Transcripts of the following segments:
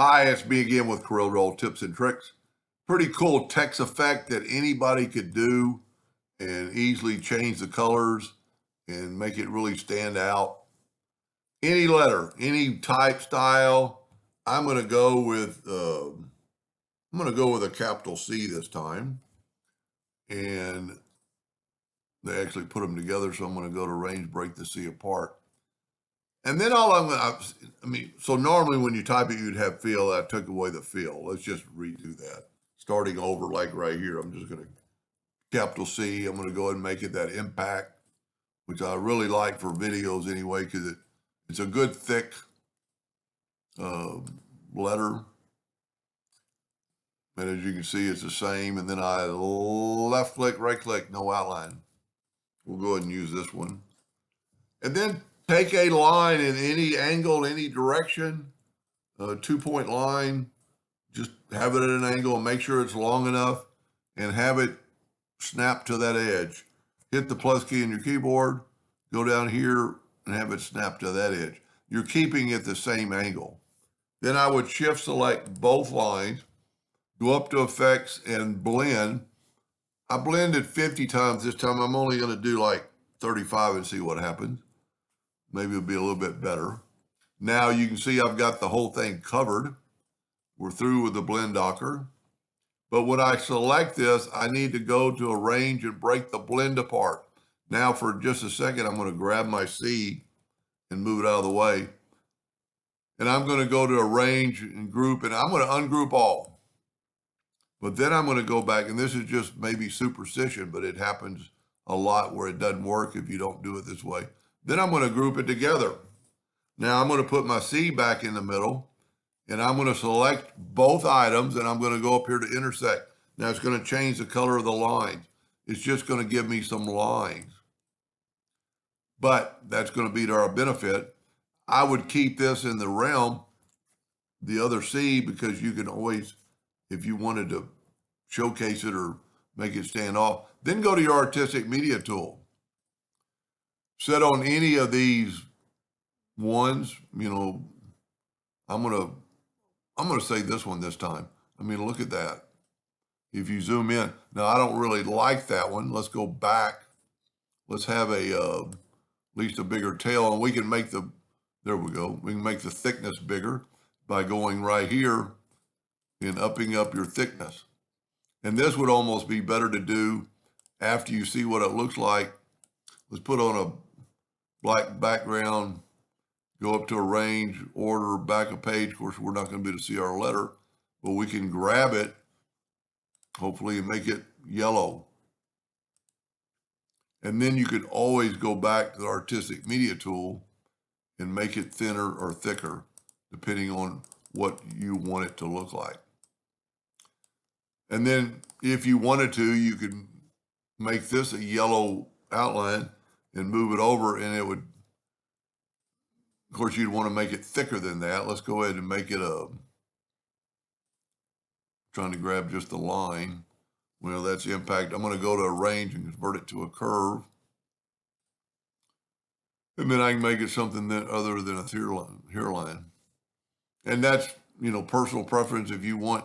Hi, it's me again with CorelDraw tips and tricks. Pretty cool text effect that anybody could do and easily change the colors and make it really stand out. Any letter, any type style. I'm going to go with a capital C this time, and they actually put them together. So I'm going to go to range, break the C apart. And then so normally when you type it, you'd have fill. I took away the fill. Let's just redo that. Starting over like right here, I'm just going to capital C. I'm going to go ahead and make it that impact, which I really like for videos anyway, because it's a good thick letter. And as you can see, it's the same. And then I left click, right click, no outline. We'll go ahead and use this one. And then take a line in any angle, any direction, a 2-point line, just have it at an angle and make sure it's long enough and have it snap to that edge. Hit the plus key in your keyboard, go down here and have it snap to that edge. You're keeping it the same angle. Then I would shift select both lines, go up to effects and blend. I blended 50 times this time. I'm only going to do like 35 and see what happens. Maybe it'll be a little bit better. Now you can see I've got the whole thing covered. We're through with the blend docker. But when I select this, I need to go to arrange and break the blend apart. Now for just a second, I'm going to grab my C and move it out of the way. And I'm going to go to arrange and group, and I'm going to ungroup all. But then I'm going to go back, and this is just maybe superstition, but it happens a lot where it doesn't work if you don't do it this way. Then I'm going to group it together. Now I'm going to put my C back in the middle, and I'm going to select both items, and I'm going to go up here to intersect. Now it's going to change the color of the lines. It's just going to give me some lines. But that's going to be to our benefit. I would keep this in the realm, the other C, because you can always, if you wanted to showcase it or make it stand off, then go to your artistic media tool. Set on any of these ones, I'm going to say this one this time. I mean, look at that. If you zoom in. Now, I don't really like that one. Let's go back. Let's have at least a bigger tail, and we can make there we go. We can make the thickness bigger by going right here and upping up your thickness. And this would almost be better to do after you see what it looks like. Let's put on a black background, go up to arrange, order, back a page. Of course, we're not going to be able to see our letter, but we can grab it, hopefully, and make it yellow. And then you could always go back to the artistic media tool and make it thinner or thicker, depending on what you want it to look like. And then if you wanted to, you could make this a yellow outline and move it over, and it would, of course, you'd want to make it thicker than that. Let's go ahead and make it trying to grab just the line. Well, that's impact. I'm going to go to arrange and convert it to a curve. And then I can make it something that other than a hairline. And that's, personal preference. If you want,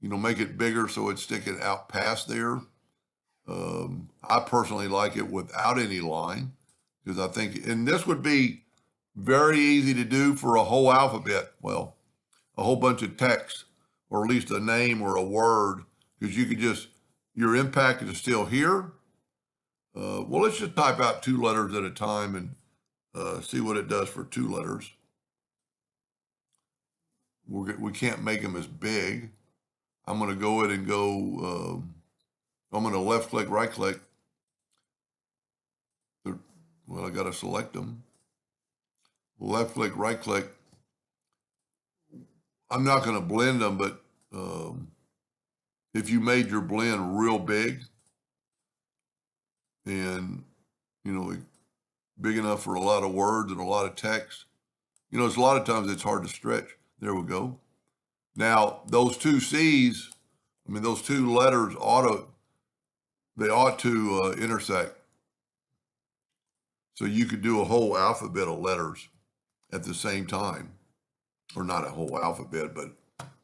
make it bigger so it's sticking out past there. I personally like it without any line, because I think, and this would be very easy to do for a whole alphabet. Well, a whole bunch of text, or at least a name or a word, because you could your impact is still here. Well, let's just type out 2 letters at a time and see what it does for 2 letters. We can't make them as big. I'm going to go ahead and go, I'm going to left click, right click. Well, I got to select them. Left click, right click. I'm not going to blend them, but if you made your blend real big and, big enough for a lot of words and a lot of text, it's a lot of times it's hard to stretch. There we go. Now, those 2 C's, those 2 letters ought to intersect. So you could do a whole alphabet of letters at the same time. Or not a whole alphabet, but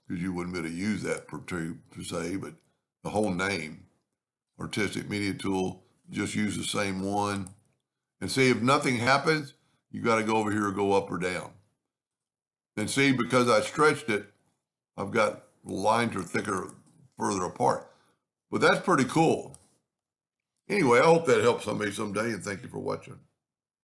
because you wouldn't be able to use that per se, but the whole name, artistic media tool, just use the same one. And see, if nothing happens, you got to go over here or go up or down. And see, because I stretched it, I've got lines are thicker, further apart. But that's pretty cool. Anyway, I hope that helps somebody someday, and thank you for watching.